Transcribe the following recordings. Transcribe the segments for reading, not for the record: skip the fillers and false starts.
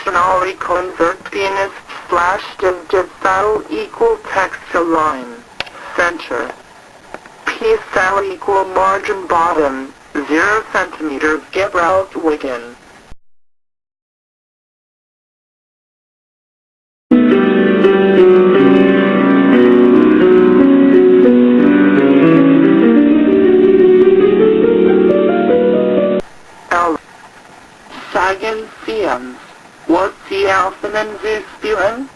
Internationale Concertpianist /Digital equal text align. Center. P cell equal margin bottom, 0 centimeters Gabriel's Wigan. L. Sagen Sie was Sie aufnehmen Sie spielen?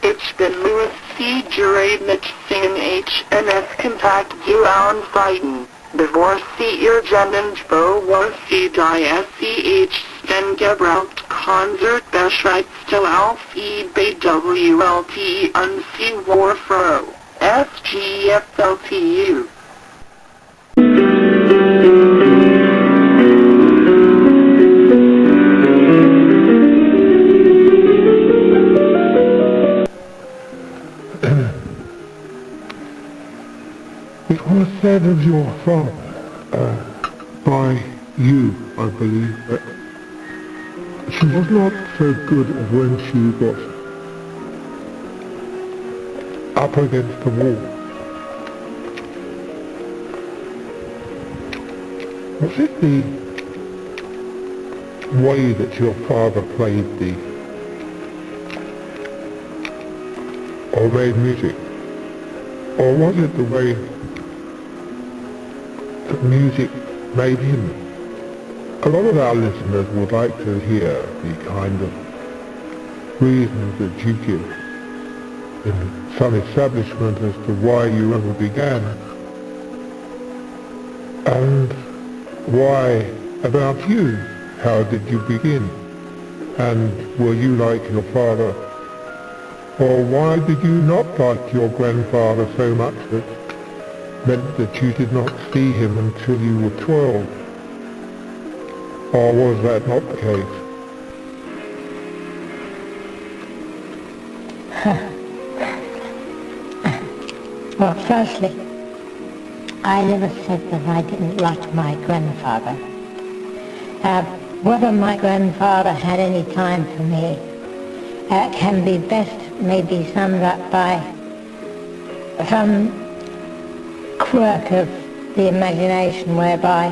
Ich bin Louis C. Gerard mit singen HMS Kontakt zu anfeiten, bevor Sie irgendwo was Sie die SCH gebraucht Konzert beschreibt still auf EBWLT und Sie Warfro, SGFLTU. It was said of your father, by you, I believe, that she was not so good as when she was up against the wall. Was it the way that your father played or made music? Or was it the way that music made him? A lot of our listeners would like to hear the kind of reasons that you give in some establishment as to why you ever began, and why about you, how did you begin, and were you like your father, or why did you not like your grandfather so much that meant that you did not see him until you were 12? Or was that not the case? Well, firstly, I never said that I didn't like my grandfather. Whether my grandfather had any time for me can be best maybe summed up by some quirk of the imagination whereby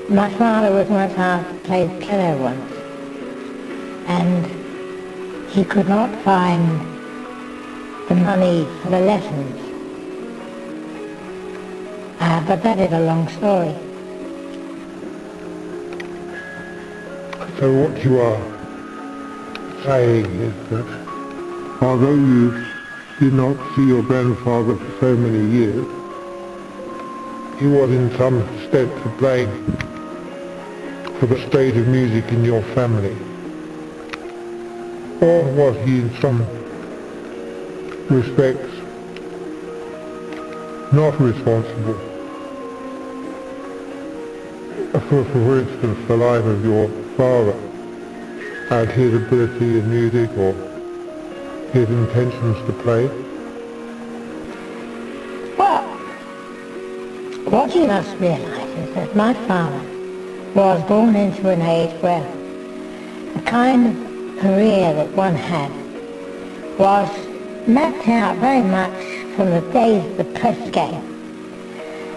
my father was once asked to play the piano once, and he could not find the money for the lessons. But that is a long story. So what you are saying is that although you did not see your grandfather for so many years, he was in some extent to blame for the state of music in your family? Or was he in some respects not responsible for instance, the life of your father and his ability in music or his intentions to play? Well, what you must realise is that my father was born into an age where the kind of career that one had was mapped out very much from the days of the press game.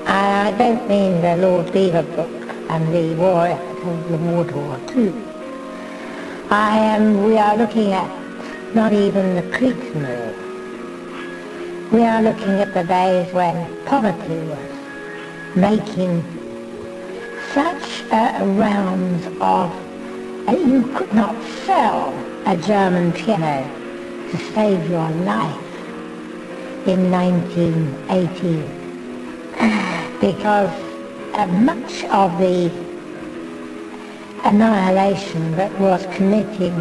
I don't mean the Lord Beaver book and the war of the World War II. We are looking at not even the Kriegsmauer. We are looking at the days when poverty was making such rounds of you could not sell a German piano to save your life in 1918 because much of the annihilation that was committing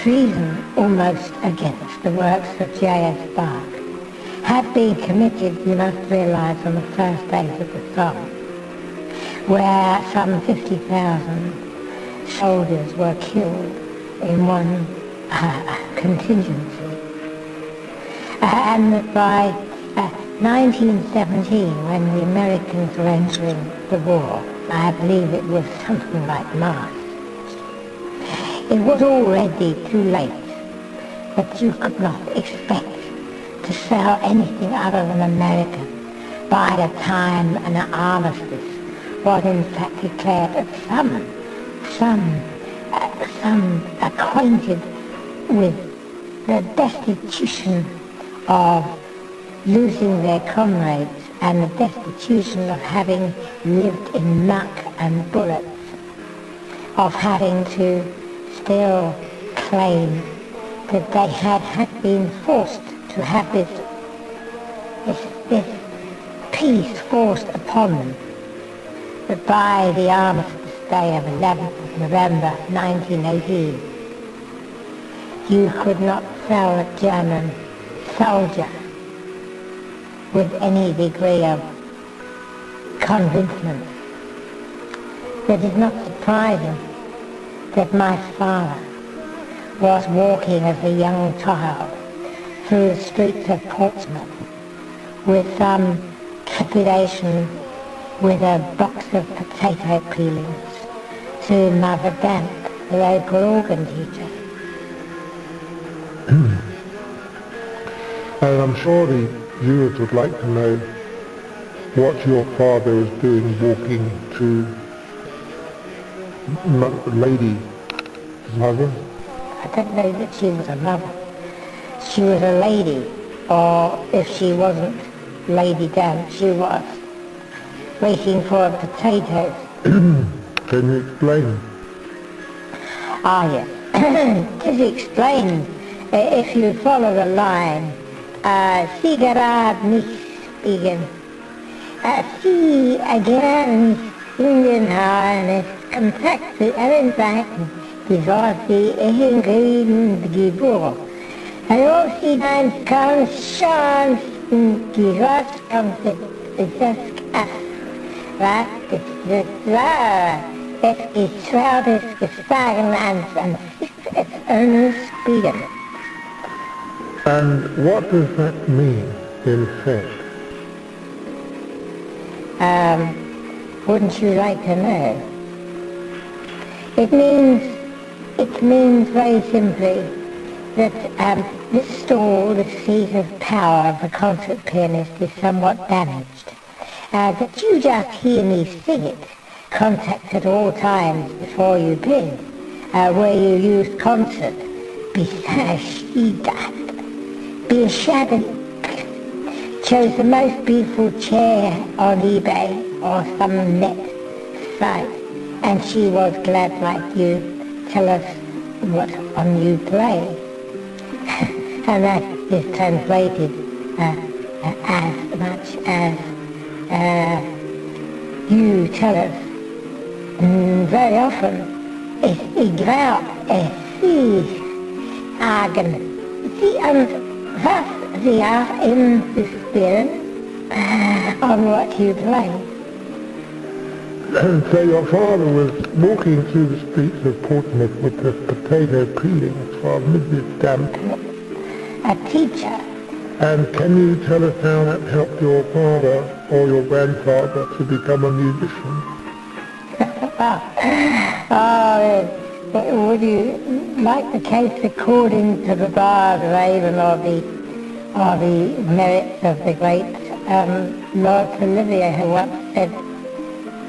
treason almost against the works of J.S. Bach had been committed, you must realise, on the first days of the song, where some 50,000 soldiers were killed in one contingency. And that by 1917, when the Americans were entering the war, I believe it was something like March, it was already too late, but you could not expect to sell anything other than American by the time an armistice was in fact declared that some acquainted with the destitution of losing their comrades and the destitution of having lived in muck and bullets, of having to still claim that they had been forced to have this peace forced upon them, that by the armistice day of 11th of November 1918, you could not sell a German soldier with any degree of convincement. It is not surprising that my father was walking as a young child through the streets of Portsmouth with some trepidation with a box of potato peelings to Mutter De'Amp, the local organ teacher. And I'm sure the viewers would like to know what your father was doing walking to Lady Mother. I don't know that she was a mother. She was a lady, or if she wasn't Lady De'Amp, she was waiting for potatoes. Can you explain? Ah, yes. To explain, if you follow the line, sicurezza nicht spiegen. Spiegare nicht in den Haaren ist kompakt zu allen Seiten, die Worte in Grün geboren. Hallo, sie dein Chance, die Worte kommt das was ist wahr? Es ist schwer, das Gestagen an es ohne Spiegen. And what does that mean, in fact? Wouldn't you like to know? It means very simply that this stall, the seat of power of the concert pianist is somewhat damaged. That you just hear me sing it, contact at all times before you bid, where you use concert, be a shabby, chose the most beautiful chair on eBay or some net site, and she was glad like you, tell us what on you play. And that is translated as much as you tell us. Very often, es egal, sie sagen, sie was sie auch im spielen on what you play. So your father was walking through the streets of Portsmouth with the potato peelings for Mrs. De'Amp. A teacher. And can you tell us how that helped your father or your grandfather to become a musician? Would you like the case according to the Bard Raven or the merits of the great Lord Olivier, who once said,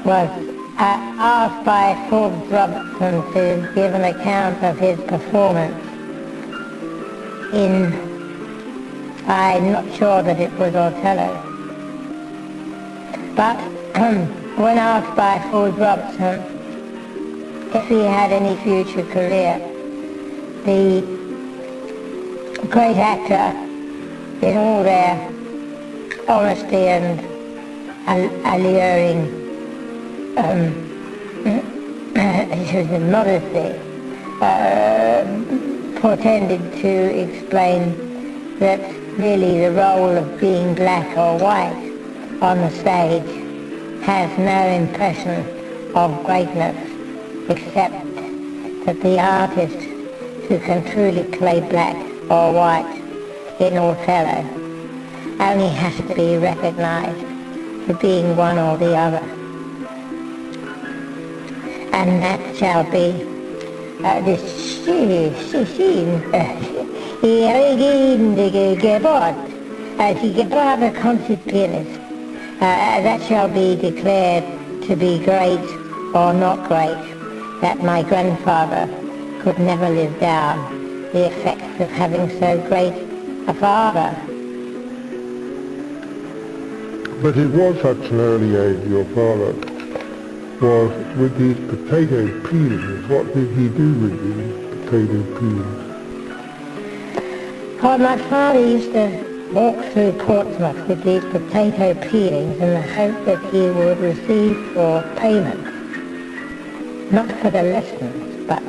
was asked by Forbes Robertson to give an account of his performance in, I'm not sure that it was Othello, but when asked by Forbes Robertson if he had any future career, the great actor, in all their honesty and alluring modesty, pretended to explain that really the role of being black or white on the stage has no impression of greatness, except that the artist who can truly play black or white in Othello only has to be recognized for being one or the other. And that shall be this scene, Pianist. That shall be declared to be great or not great, that my grandfather could never live down the effects of having so great a father. But it was such an early age, your father was with these potato peelings. What did he do with these potato peelings? Well, my father used to walk through Portsmouth with these potato peelings in the hope that he would receive for payment, not for the lessons, but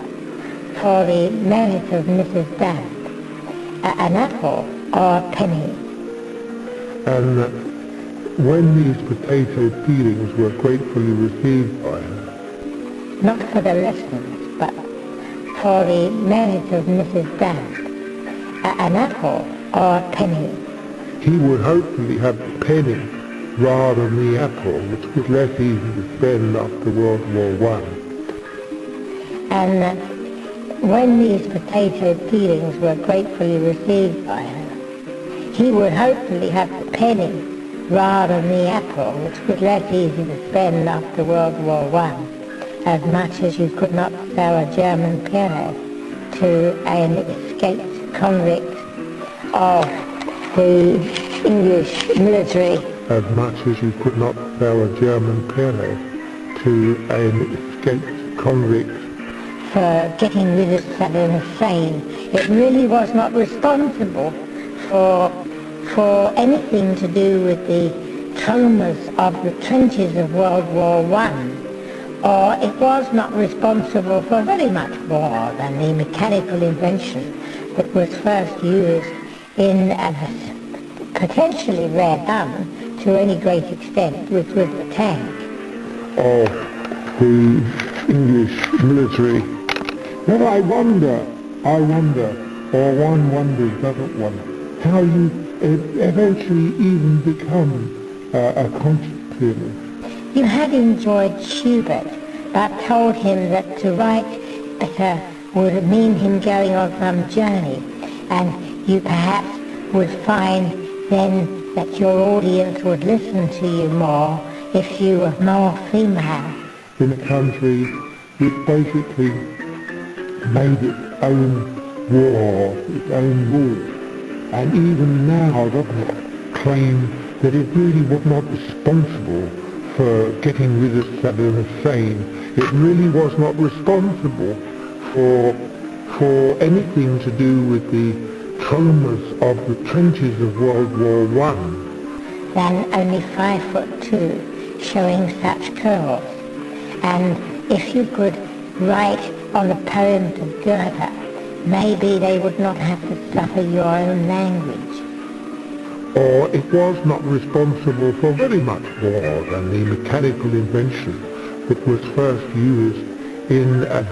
for the merit of Mrs. De'Amp, an apple or a penny. And when these potato peelings were gratefully received by her, not for the lessons, but for the merit of Mrs. De'Amp, an apple or a penny. he would hopefully have the penny rather than the apple, which was less easy to spend after World War I. And when these potato peelings were gratefully received by her, he would hopefully have the penny rather than the apple, which was less easy to spend after World War I, as much as you could not sell a German piano to an escaped convict of the English military. As much as you could not sell a German piano to an escaped convict for getting rid of Saddam Hussein. It really was not responsible for anything to do with the traumas of the trenches of World War I, or it was not responsible for very much more than the mechanical invention that was first used in a potentially rare gun to any great extent, which was the tank. of the English military. Well, I wonder, or one wonders, doesn't one, how you eventually even become a concert pianist. You had enjoyed Schubert, but told him that to write better would mean him going on some journey, and you perhaps would find then that your audience would listen to you more if you were more female. In a country which basically made its own war, its own rules, and even now doesn't it claim that it really was not responsible for getting rid of Saddam Hussein. It really was not responsible for anything to do with the traumas of the trenches of World War I. Then only 5'2", showing such curls. And if you could write on the poems of Goethe, maybe they would not have to suffer your own language. Or it was not responsible for very much more than the mechanical invention that was first used in a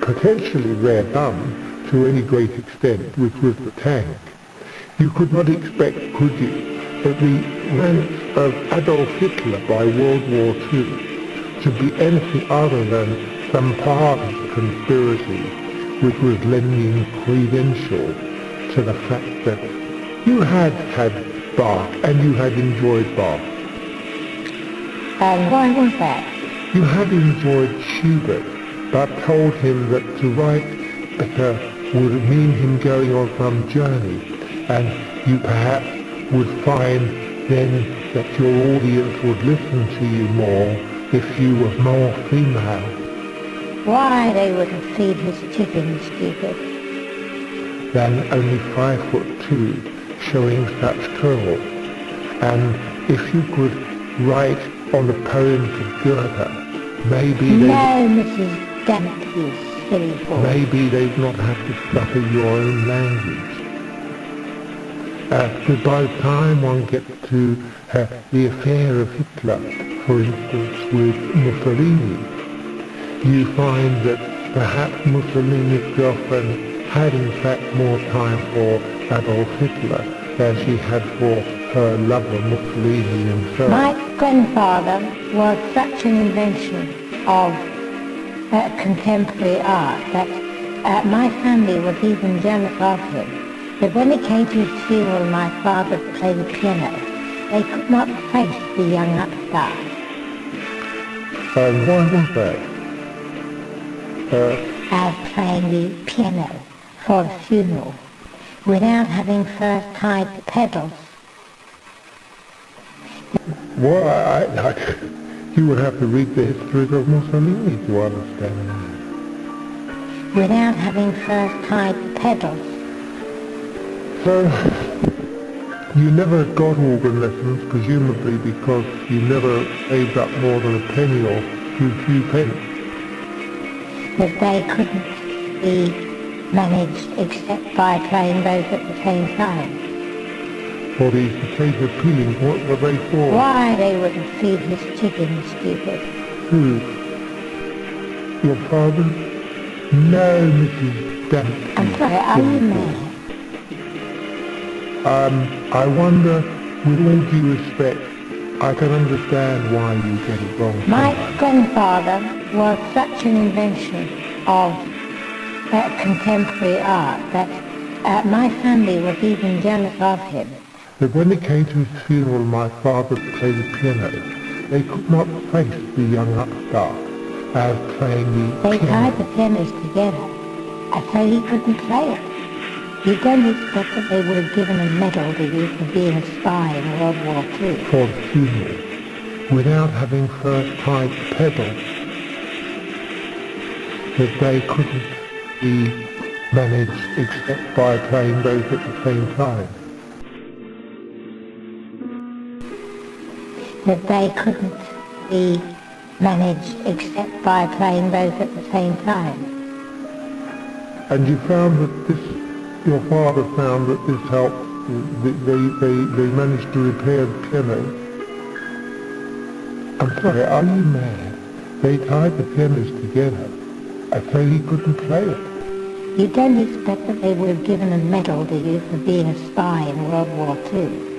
potentially rare gun to any great extent, which was the tank. You could not expect, could you, that the ranks of Adolf Hitler by World War II to be anything other than some part of the conspiracy which was lending credential to the fact that you had had Bach and you had enjoyed Bach. And why was that? You had enjoyed Schubert, but told him that to write better would mean him going on some journey, and you perhaps would find then that your audience would listen to you more if you were more female. Why they would have feed his chickens, stupid. Then only 5'2", showing such curls. And if you could write on the poems of Goethe, maybe No, Mrs. De'Amp, please. silly for? Maybe they've not had to study your own language. So by the time one gets to the affair of Hitler, for instance, with Mussolini, you find that perhaps Mussolini's girlfriend had in fact more time for Adolf Hitler than she had for her lover Mussolini himself. My grandfather was such an invention of contemporary art that my family was even jealous of him. But when it came to his funeral, my father played the piano. They could not face the young upstart. And why was that? As playing the piano for the funeral without having first tied the pedals. Well, you would have to read the histories of Mussolini to understand that. Without having first tied the pedals. So, you never got organ lessons, presumably because you never saved up more than a penny or few pence. That they couldn't be managed except by playing both at the same time. For the case of peeling, what were they for? Why they wouldn't feed his chickens, stupid. Who? Your father? No, Mrs. De'Amp. I'm sorry, are you mad? I wonder, with all due respect, I can understand why you get it wrong. My grandfather was such an invention of contemporary art that my family was even jealous of him. But when it came to his funeral, my father played the piano. They could not face the young upstart as playing the They piano. tied the pianos together, so he couldn't play it. You don't expect that they would have given a medal to you for being a spy in World War II. For the funeral, without having first tied the pedals, that they couldn't be managed except by playing both at the same time. That they couldn't be managed except by playing both at the same time. And you found that this, your father found that this helped, they managed to repair the piano. I'm sorry, are you mad? They tied the pianos together, so he couldn't play it. You don't expect that they would have given a medal to you for being a spy in World War II.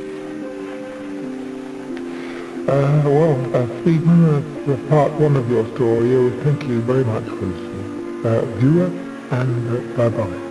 Spiegmann, part one of your story. Thank you very much for listening. Viewer, and bye-bye.